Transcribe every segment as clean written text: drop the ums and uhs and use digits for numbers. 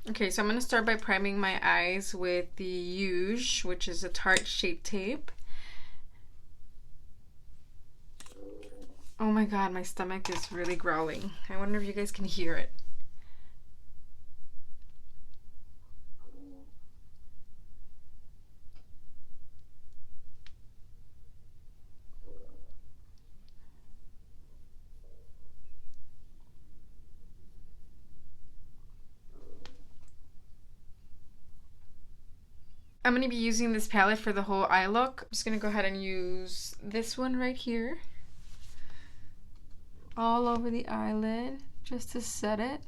Okay, so I'm going to start by priming my eyes with the Huge, which is a Tarte Shape Tape. Oh my god, my stomach is really growling. I wonder if you guys can hear it. I'm going to be using this palette for the whole eye look. I'm just going to go ahead and use this one right here. All over the eyelid, just to set it.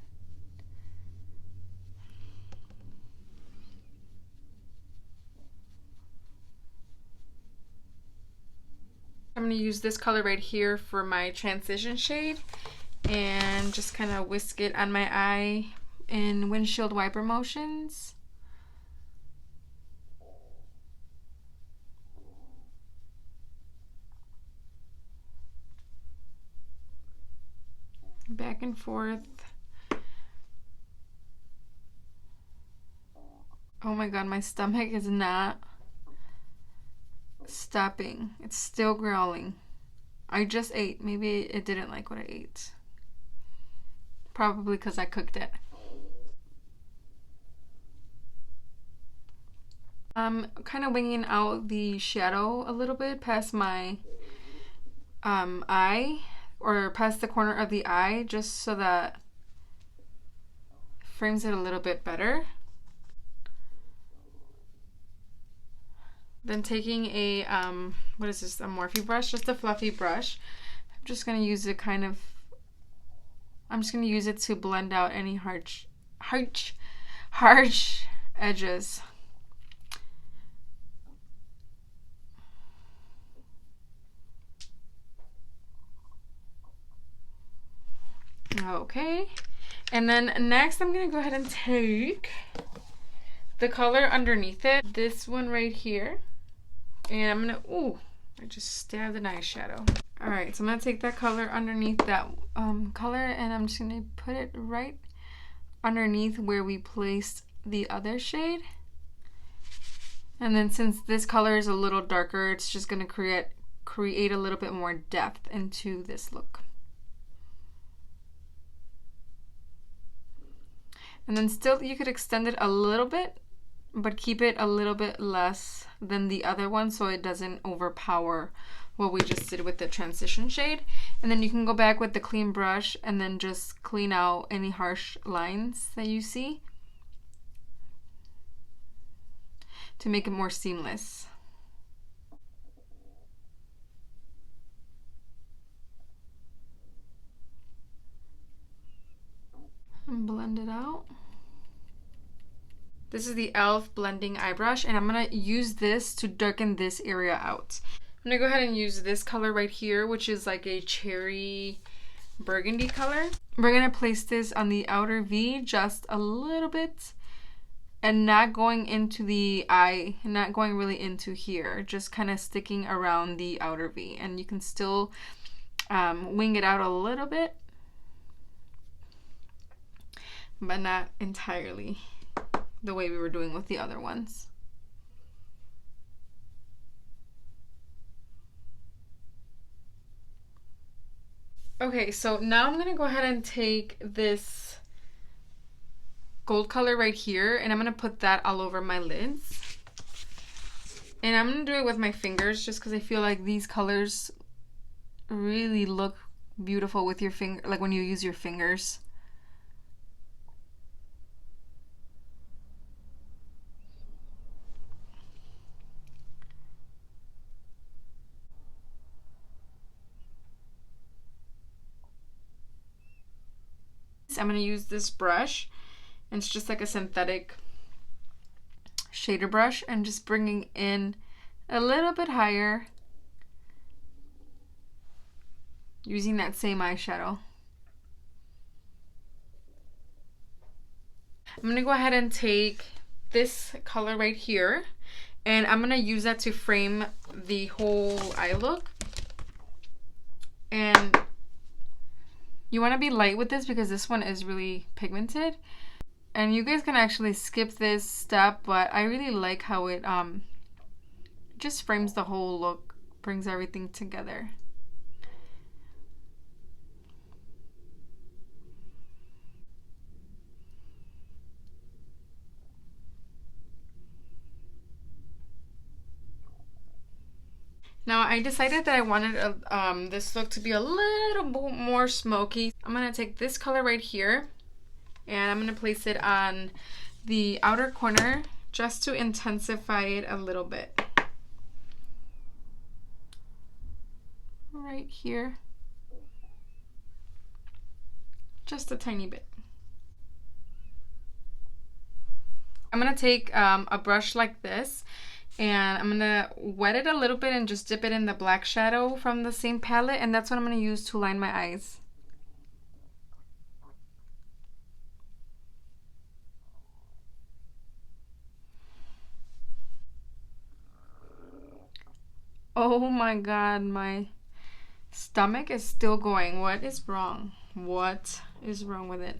I'm going to use this color right here for my transition shade and just kind of whisk it on my eye in windshield wiper motions. Back and forth. Oh my god, my stomach is not stopping. It's still growling. I just ate. Maybe it didn't like what I ate. Probably because I cooked it. I'm kind of winging out the shadow a little bit past my eye, or past the corner of the eye, just so that frames it a little bit better. Then taking a, what is this, a Morphe brush, just a fluffy brush. I'm just going to use it I'm just going to use it to blend out any harsh edges. Okay, and then next I'm going to go ahead and take the color underneath it, this one right here, and I'm going to, ooh, I just stabbed an eyeshadow. Alright, so I'm going to take that color underneath that color, and I'm just going to put it right underneath where we placed the other shade. And then since this color is a little darker, it's just going to create a little bit more depth into this look. And then still you could extend it a little bit, but keep it a little bit less than the other one so it doesn't overpower what we just did with the transition shade. And then you can go back with the clean brush and then just clean out any harsh lines that you see to make it more seamless. And blend it out. This is the e.l.f. blending eye brush, and I'm going to use this to darken this area out. I'm going to go ahead and use this color right here, which is like a cherry burgundy color. We're going to place this on the outer V just a little bit, and not going into the eye, and not going really into here, just kind of sticking around the outer V. And you can still wing it out a little bit, but not entirely the way we were doing with the other ones. Okay, so now I'm going to go ahead and take this gold color right here, and I'm going to put that all over my lids. And I'm going to do it with my fingers just because I feel like these colors really look beautiful with your finger, like when you use your fingers. I'm going to use this brush, and it's just like a synthetic shader brush, and just bringing in a little bit higher using that same eyeshadow. I'm going to go ahead and take this color right here, and I'm going to use that to frame the whole eye look. And you want to be light with this because this one is really pigmented. And you guys can actually skip this step, but I really like how it just frames the whole look, brings everything together. Now I decided that I wanted this look to be a little bit more smoky. I'm gonna take this color right here and I'm gonna place it on the outer corner just to intensify it a little bit. Right here. Just a tiny bit. I'm gonna take a brush like this and I'm gonna wet it a little bit and just dip it in the black shadow from the same palette, and that's what I'm gonna use to line my eyes. Oh my god, my stomach is still going. What is wrong? What is wrong with it?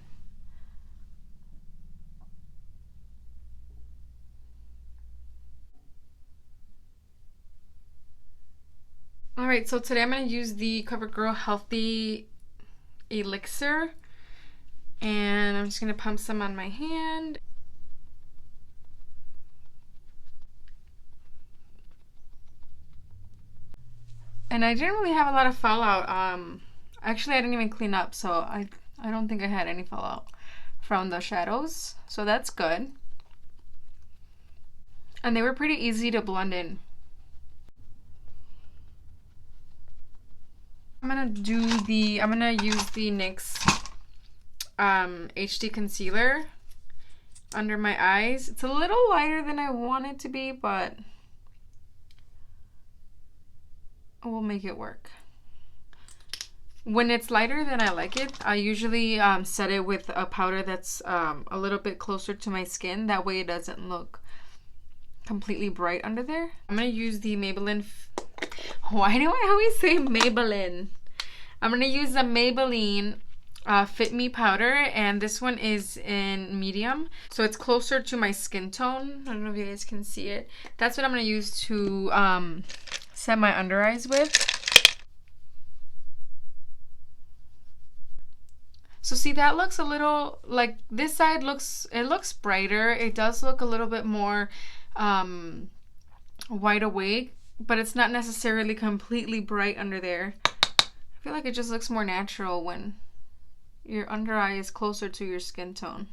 Alright, so today I'm going to use the CoverGirl Healthy Elixir. And I'm just going to pump some on my hand. And I didn't really have a lot of fallout. Actually, I didn't even clean up, so I don't think I had any fallout from the shadows. So that's good. And they were pretty easy to blend in. I'm gonna use the NYX HD concealer under my eyes. It's a little lighter than I want it to be, but we'll make it work. When it's lighter than I like it, I usually set it with a powder that's a little bit closer to my skin. That way it doesn't look completely bright under there. I'm gonna use the Maybelline. Why do I always say Maybelline? I'm gonna use the Maybelline Fit Me powder, and this one is in medium, so it's closer to my skin tone. I don't know if you guys can see it. That's what I'm gonna use to set my under eyes with. So see, that looks a little like this side looks brighter. It does look a little bit more wide awake, but it's not necessarily completely bright under there. I feel like it just looks more natural when your under eye is closer to your skin tone.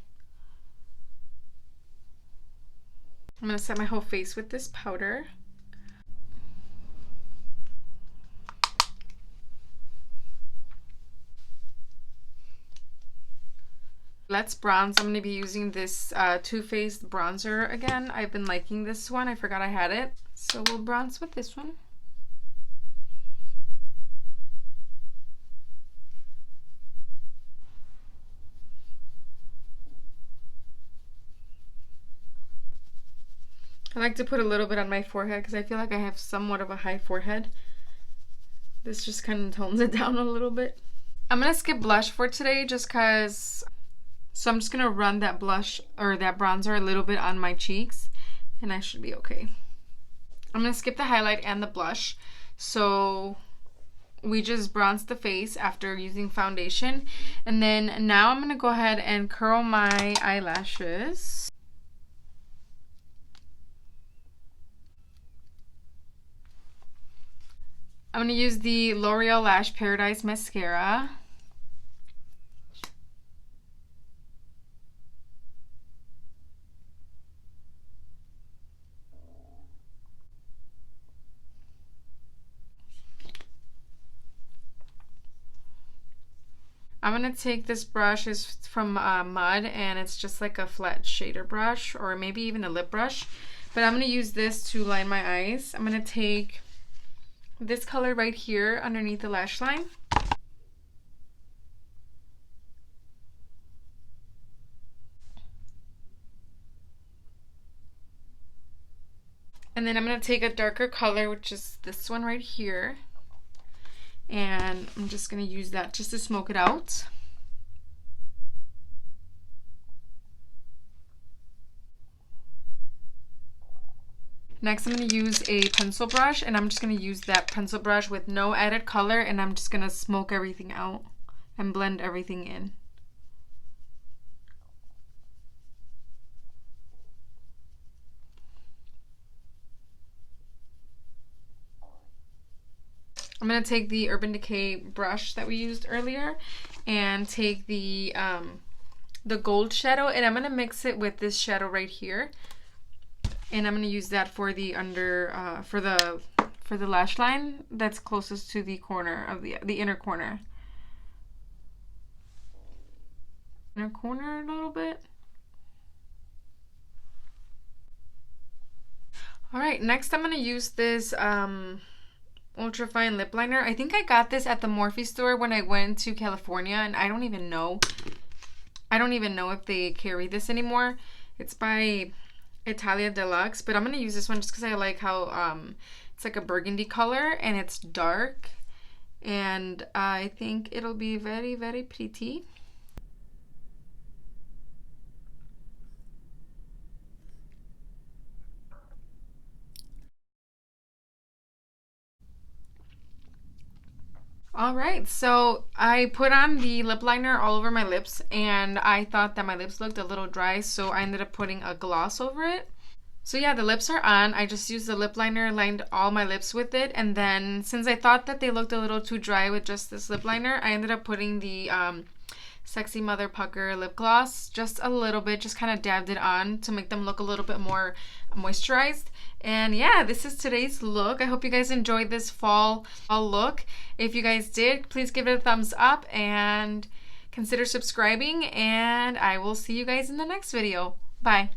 I'm gonna set my whole face with this powder. Let's bronze. I'm going to be using this Too Faced bronzer again. I've been liking this one. I forgot I had it. So we'll bronze with this one. I like to put a little bit on my forehead because I feel like I have somewhat of a high forehead. This just kind of tones it down a little bit. I'm going to skip blush for today just because... So I'm just going to run that blush or that bronzer a little bit on my cheeks and I should be okay. I'm going to skip the highlight and the blush. So we just bronzed the face after using foundation. And then now I'm going to go ahead and curl my eyelashes. I'm going to use the L'Oreal Lash Paradise Mascara. I'm going to take this brush, is from Mud, and it's just like a flat shader brush or maybe even a lip brush. But I'm going to use this to line my eyes. I'm going to take this color right here underneath the lash line. And then I'm going to take a darker color, which is this one right here. And I'm just going to use that just to smoke it out. Next, I'm going to use a pencil brush, and I'm just going to use that pencil brush with no added color, and I'm just going to smoke everything out and blend everything in. I'm going to take the Urban Decay brush that we used earlier and take the gold shadow, and I'm going to mix it with this shadow right here. And I'm going to use that for the for the lash line that's closest to the corner of the inner corner. Inner corner a little bit. All right, next I'm going to use this ultra fine lip liner. I think I got this at the Morphe store when I went to California, and I don't even know if they carry this anymore. It's by Italia Deluxe, but I'm gonna use this one just because I like how it's like a burgundy color and it's dark, and I think it'll be very, very pretty. All right, so I put on the lip liner all over my lips, and I thought that my lips looked a little dry, so I ended up putting a gloss over it. So yeah, the lips are on. I just used the lip liner, lined all my lips with it, and then since I thought that they looked a little too dry with just this lip liner, I ended up putting the Sexy Mother Pucker lip gloss just a little bit, just kind of dabbed it on to make them look a little bit more moisturized. And yeah, this is today's look. I hope you guys enjoyed this fall look. If you guys did, please give it a thumbs up and consider subscribing, and I will see you guys in the next video. Bye.